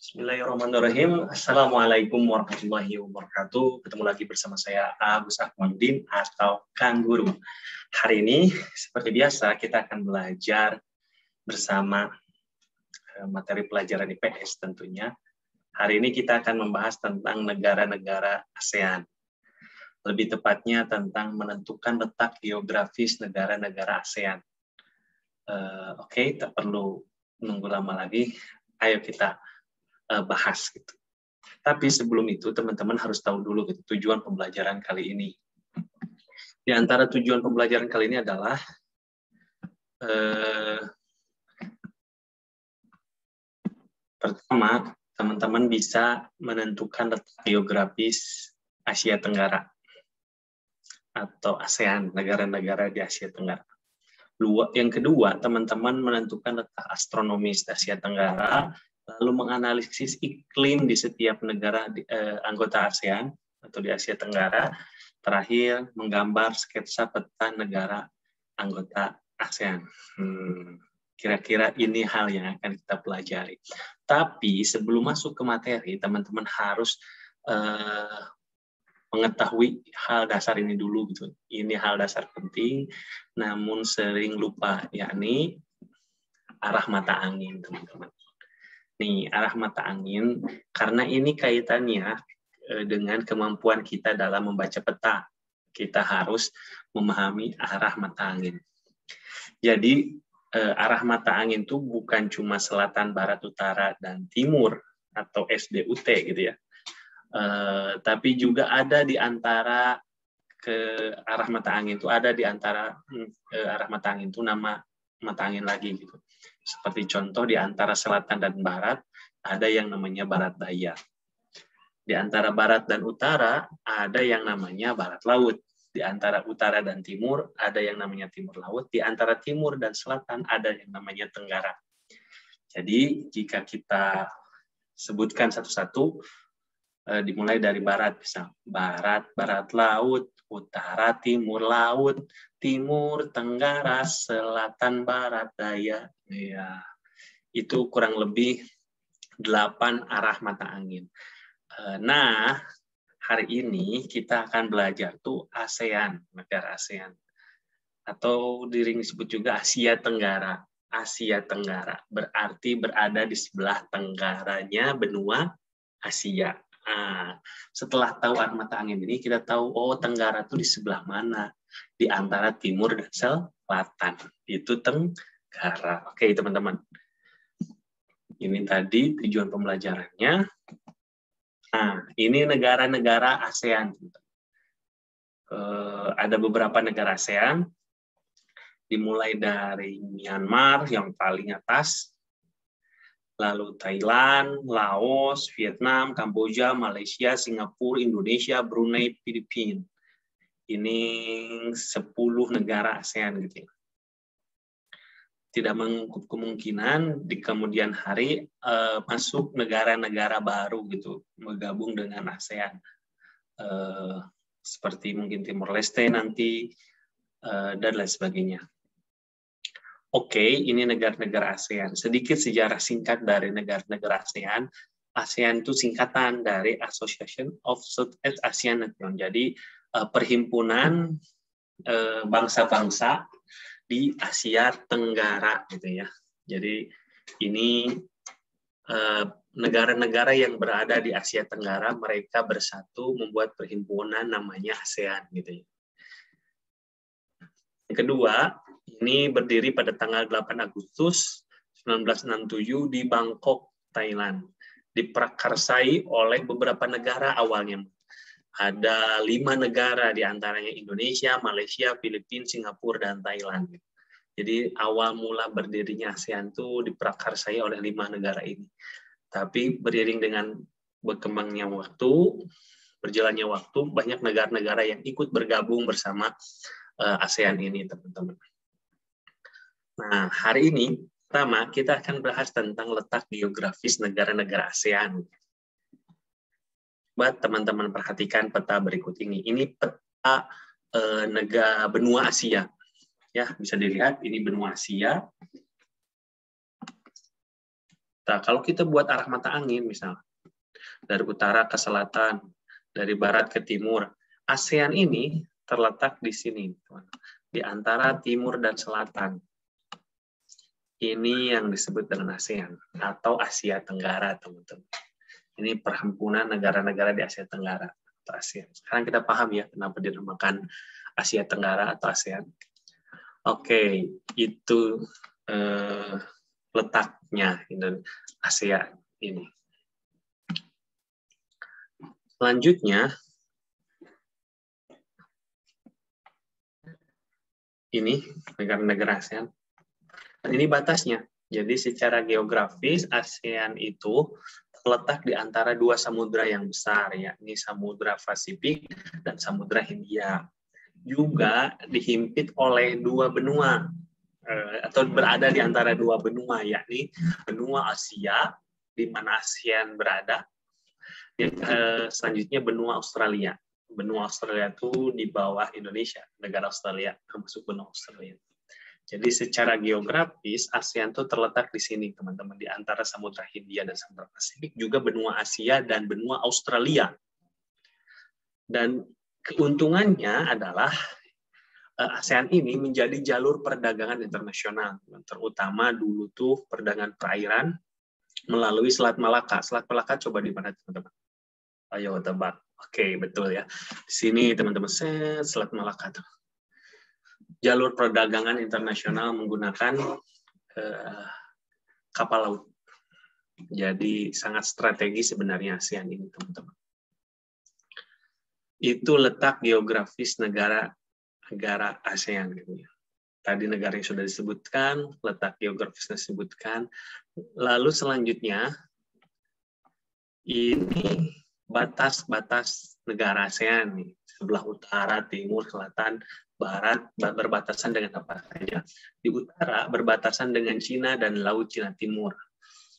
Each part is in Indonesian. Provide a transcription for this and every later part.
Bismillahirrahmanirrahim. Assalamualaikum warahmatullahi wabarakatuh. Ketemu lagi bersama saya Agus Akmanuddin atau Kang Guru. Hari ini seperti biasa kita akan belajar bersama materi pelajaran IPS tentunya. Hari ini kita akan membahas tentang negara-negara ASEAN. Lebih tepatnya tentang menentukan letak geografis negara-negara ASEAN. Oke, tak perlu menunggu lama lagi. Ayo kita bahas gitu. Tapi sebelum itu teman-teman harus tahu dulu gitu, tujuan pembelajaran kali ini. Di antara tujuan pembelajaran kali ini adalah pertama, teman-teman bisa menentukan letak geografis Asia Tenggara atau ASEAN, negara-negara di Asia Tenggara. Yang kedua, teman-teman menentukan letak astronomis Asia Tenggara, lalu menganalisis iklim di setiap negara anggota ASEAN atau di Asia Tenggara. Terakhir, menggambar sketsa peta negara anggota ASEAN. Kira-kira ini hal yang akan kita pelajari. Tapi sebelum masuk ke materi, teman-teman harus mengetahui hal dasar ini dulu gitu. Ini hal dasar penting, namun sering lupa, yakni arah mata angin, teman-teman. Nih, arah mata angin, karena ini kaitannya dengan kemampuan kita dalam membaca peta. Kita harus memahami arah mata angin. Jadi, arah mata angin itu bukan cuma selatan, barat, utara, dan timur, atau SDUT gitu ya. Tapi juga ada di antara arah mata angin itu, ada di antara arah mata angin itu nama mata angin lagi gitu. Seperti contoh di antara selatan dan barat ada yang namanya barat daya. Di antara barat dan utara ada yang namanya barat laut. Di antara utara dan timur ada yang namanya timur laut. Di antara timur dan selatan ada yang namanya tenggara. Jadi jika kita sebutkan satu-satu, dimulai dari barat, misal barat, barat laut, utara, timur laut, timur, tenggara, selatan, barat, daya. Ya, itu kurang lebih 8 arah mata angin. Nah, hari ini kita akan belajar tuh ASEAN, negara ASEAN. Atau disebut juga Asia Tenggara. Asia Tenggara berarti berada di sebelah tenggaranya benua Asia. Nah, setelah tahu arah mata angin ini, kita tahu, oh Tenggara itu di sebelah mana? Di antara timur dan selatan. Itu Tenggara. Oke, teman-teman. Ini tadi tujuan pembelajarannya. Nah, ini negara-negara ASEAN. Ada beberapa negara ASEAN. Dimulai dari Myanmar yang paling atas. Lalu Thailand, Laos, Vietnam, Kamboja, Malaysia, Singapura, Indonesia, Brunei, Filipina. Ini 10 negara ASEAN gitu ya. Tidak menutup kemungkinan di kemudian hari masuk negara-negara baru gitu, bergabung dengan ASEAN. Seperti mungkin Timor Leste nanti, dan lain sebagainya. Oke, ini negara-negara ASEAN. Sedikit sejarah singkat dari negara-negara ASEAN. ASEAN itu singkatan dari Association of Southeast Asian Nations. Jadi perhimpunan bangsa-bangsa di Asia Tenggara gitu ya. Jadi ini negara-negara yang berada di Asia Tenggara, mereka bersatu membuat perhimpunan namanya ASEAN gitu ya. Yang kedua, ini berdiri pada tanggal 8 Agustus 1967 di Bangkok, Thailand. Diprakarsai oleh beberapa negara awalnya. Ada 5 negara, diantaranya Indonesia, Malaysia, Filipina, Singapura, dan Thailand. Jadi awal mula berdirinya ASEAN itu diprakarsai oleh 5 negara ini. Tapi beriring dengan berkembangnya waktu, berjalannya waktu, banyak negara-negara yang ikut bergabung bersama ASEAN ini, teman-teman. Nah, hari ini pertama kita akan bahas tentang letak geografis negara-negara ASEAN. Coba teman-teman perhatikan peta berikut ini. Ini peta negara benua Asia. Ya, bisa dilihat ini benua Asia. Nah, kalau kita buat arah mata angin, misalnya, dari utara ke selatan, dari barat ke timur, ASEAN ini terletak di sini, di antara timur dan selatan. Ini yang disebut dengan ASEAN, atau Asia Tenggara, teman-teman. Ini perhimpunan negara-negara di Asia Tenggara, atau ASEAN. Sekarang kita paham ya, kenapa dinamakan Asia Tenggara atau ASEAN. Oke, itu letaknya ASEAN ini. Selanjutnya, ini negara-negara ASEAN. Dan ini batasnya. Jadi secara geografis ASEAN itu terletak di antara dua samudra yang besar, yakni Samudra Pasifik dan Samudra Hindia. Juga dihimpit oleh dua benua, atau berada di antara dua benua, yakni benua Asia, di mana ASEAN berada, selanjutnya benua Australia. Benua Australia itu di bawah Indonesia, negara Australia, termasuk benua Australia. Jadi secara geografis, ASEAN itu terletak di sini, teman-teman, di antara Samudra Hindia dan Samudra Pasifik, juga benua Asia dan benua Australia. Dan keuntungannya adalah ASEAN ini menjadi jalur perdagangan internasional, terutama dulu tuh perdagangan perairan melalui Selat Malaka. Selat Malaka coba di mana, teman-teman? Ayo tebak. Oke, betul ya. Di sini, teman-teman, Selat Malaka tuh. Jalur perdagangan internasional menggunakan kapal laut. Jadi sangat strategis sebenarnya ASEAN ini, teman-teman. Itu letak geografis negara ASEAN. Gitu ya. Tadi negara yang sudah disebutkan, letak geografisnya disebutkan. Lalu selanjutnya, ini batas-batas negara ASEAN nih. Sebelah utara, timur, selatan, barat, berbatasan dengan apa saja. Di utara berbatasan dengan Cina dan Laut Cina Timur.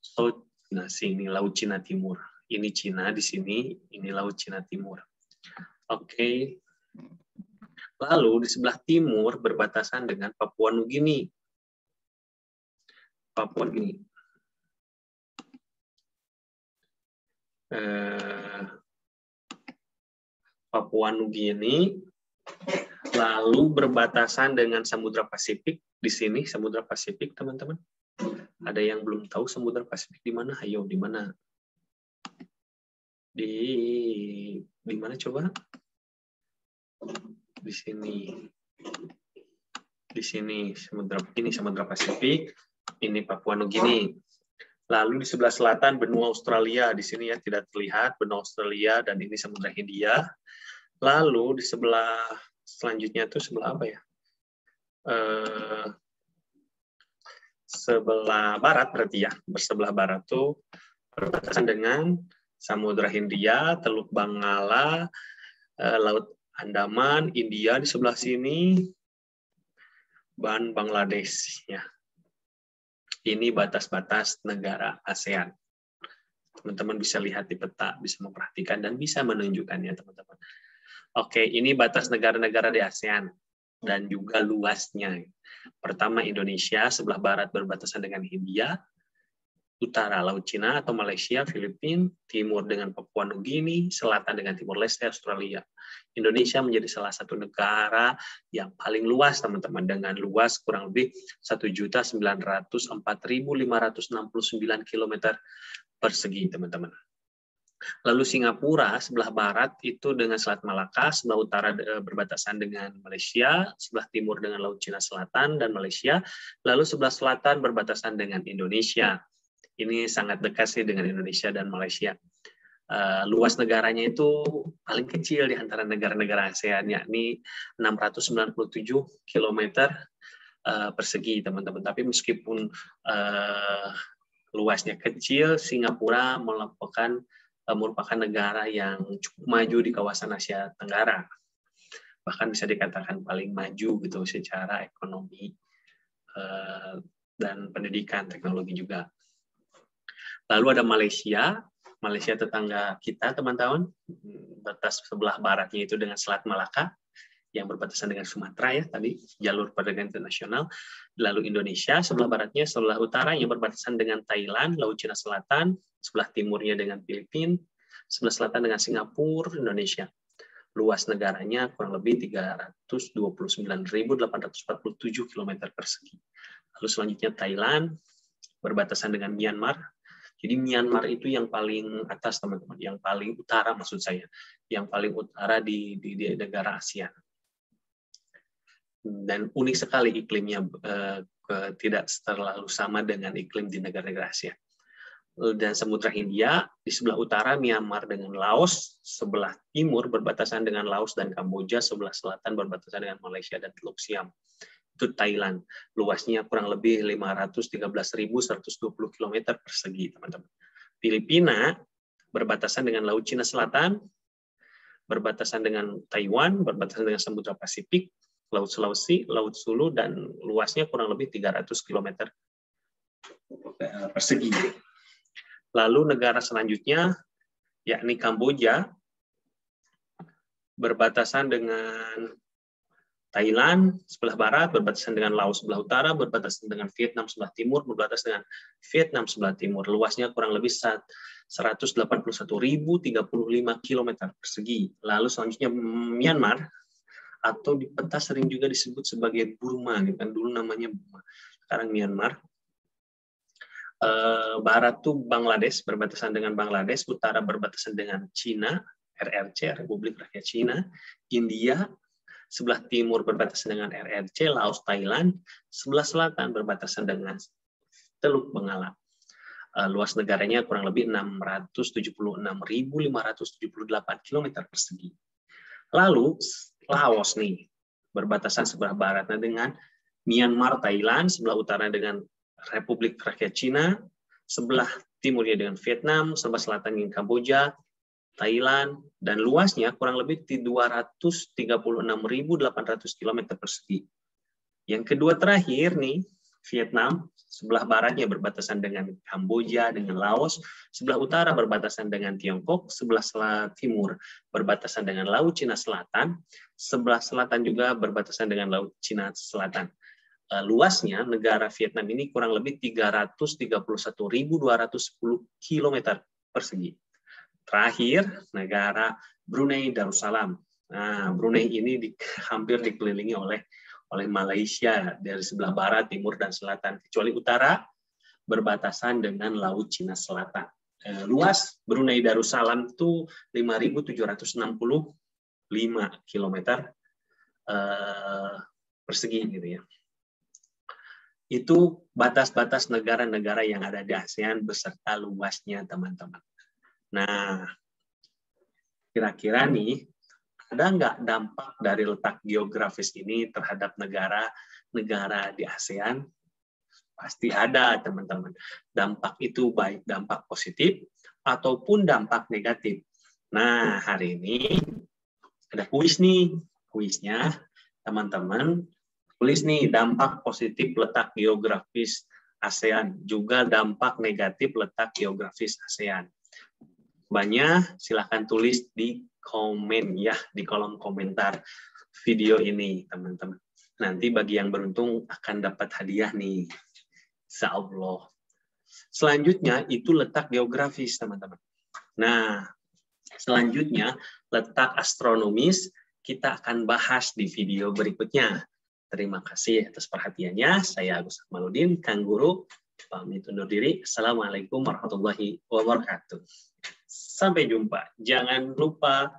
So, nah sini Laut Cina Timur. Ini Cina di sini, ini Laut Cina Timur. Oke. Lalu di sebelah timur berbatasan dengan Papua Nugini. Papua Nugini. Papua Nugini. Lalu berbatasan dengan Samudra Pasifik di sini, Samudra Pasifik, teman-teman. Ada yang belum tahu Samudra Pasifik di mana? Ayo, di mana? Di mana coba? Di sini. Di sini Samudra Pasifik, ini Papua Nugini. Lalu di sebelah selatan benua Australia, di sini ya tidak terlihat benua Australia, dan ini Samudra Hindia. Lalu di sebelah selanjutnya itu sebelah apa ya? Sebelah barat berarti ya. Bersebelah barat tuh berbatasan dengan Samudra Hindia, Teluk Bangala, Laut Andaman, India di sebelah sini, dan Bangladesh ya. Ini batas-batas negara ASEAN. Teman-teman bisa lihat di peta, bisa memperhatikan dan bisa menunjukkannya, teman-teman. Oke, ini batas negara-negara di ASEAN dan juga luasnya. Pertama Indonesia, sebelah barat berbatasan dengan Hindia, utara Laut Cina atau Malaysia, Filipina, timur dengan Papua Nugini, selatan dengan Timor Leste, Australia. Indonesia menjadi salah satu negara yang paling luas, teman-teman, dengan luas kurang lebih 1.904.569 km persegi, teman-teman. Lalu Singapura sebelah barat itu dengan Selat Malaka, sebelah utara berbatasan dengan Malaysia, sebelah timur dengan Laut Cina Selatan dan Malaysia, lalu sebelah selatan berbatasan dengan Indonesia. Ini sangat dekat sih dengan Indonesia dan Malaysia. Luas negaranya itu paling kecil di antara negara-negara ASEAN, yakni 697 km persegi, teman-teman. Tapi meskipun luasnya kecil, Singapura merupakan negara yang cukup maju di kawasan Asia Tenggara. Bahkan bisa dikatakan paling maju gitu secara ekonomi dan pendidikan, teknologi juga. Lalu ada Malaysia tetangga kita, teman-teman. Batas sebelah baratnya itu dengan Selat Malaka. yang berbatasan dengan Sumatera ya tadi, jalur perdagangan internasional. Lalu Indonesia sebelah baratnya, sebelah utara yang berbatasan dengan Thailand, Laut Cina Selatan, sebelah timurnya dengan Filipina, sebelah selatan dengan Singapura, Indonesia. Luas negaranya kurang lebih 329.847 km persegi. Lalu selanjutnya Thailand, berbatasan dengan Myanmar. Jadi Myanmar itu yang paling atas, teman-teman, yang paling utara maksud saya, yang paling utara di negara ASEAN. Dan unik sekali iklimnya, tidak terlalu sama dengan iklim di negara-negara Asia. Dan Samudra Hindia di sebelah utara Myanmar dengan Laos, sebelah timur berbatasan dengan Laos dan Kamboja, sebelah selatan berbatasan dengan Malaysia dan Teluk Siam. Itu Thailand, luasnya kurang lebih 513.120 km persegi, teman-teman. Filipina berbatasan dengan Laut Cina Selatan, berbatasan dengan Taiwan, berbatasan dengan Samudra Pasifik, Laut Sulawesi, Laut Sulu, dan luasnya kurang lebih 300 km persegi. Lalu negara selanjutnya, yakni Kamboja, berbatasan dengan Thailand sebelah barat, berbatasan dengan Laos sebelah utara, berbatasan dengan Vietnam sebelah timur, berbatasan dengan Vietnam sebelah timur. Luasnya kurang lebih 181.035 km persegi. Lalu selanjutnya Myanmar, atau di peta sering juga disebut sebagai Burma, gitu kan, dulu namanya Burma, sekarang Myanmar. Barat tuh Bangladesh, berbatasan dengan Bangladesh, utara berbatasan dengan Cina, RRC, Republik Rakyat Cina, India, sebelah timur berbatasan dengan RRC, Laos, Thailand, sebelah selatan berbatasan dengan Teluk Bengala. Luas negaranya kurang lebih 676.578 km persegi. Lalu Laos nih, berbatasan sebelah baratnya dengan Myanmar, Thailand, sebelah utara dengan Republik Rakyat Cina, sebelah timurnya dengan Vietnam, sebelah selatan dengan Kamboja, Thailand, dan luasnya kurang lebih 236.800 km persegi. Yang kedua terakhir nih, Vietnam, sebelah baratnya berbatasan dengan Kamboja, dengan Laos, sebelah utara berbatasan dengan Tiongkok, sebelah timur berbatasan dengan Laut Cina Selatan, sebelah selatan juga berbatasan dengan Laut Cina Selatan. Luasnya negara Vietnam ini kurang lebih 331.210 km persegi. Terakhir, negara Brunei Darussalam. Nah, Brunei ini hampir dikelilingi oleh Malaysia dari sebelah barat, timur, dan selatan. Kecuali utara, berbatasan dengan Laut Cina Selatan. Luas Brunei Darussalam itu 5.765 km persegi, gitu ya. Itu batas-batas negara-negara yang ada di ASEAN beserta luasnya, teman-teman. Nah, kira-kira nih, ada nggak dampak dari letak geografis ini terhadap negara-negara di ASEAN? Pasti ada, teman-teman. Dampak itu baik dampak positif ataupun dampak negatif. Nah, hari ini ada kuis nih. Kuisnya, teman-teman, tulis nih dampak positif letak geografis ASEAN, juga dampak negatif letak geografis ASEAN. Banyak, silahkan tulis di komen ya, di kolom komentar video ini, teman-teman. Nanti bagi yang beruntung akan dapat hadiah nih, insya Allah. Selanjutnya itu letak geografis, teman-teman. Nah, selanjutnya letak astronomis kita akan bahas di video berikutnya. Terima kasih atas perhatiannya. Saya Agus Akmaluddin, Kang Guru, pamit undur diri. Assalamualaikum warahmatullahi wabarakatuh. Sampai jumpa. Jangan lupa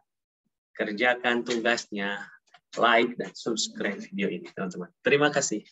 kerjakan tugasnya, like dan subscribe video ini, teman-teman. Terima kasih.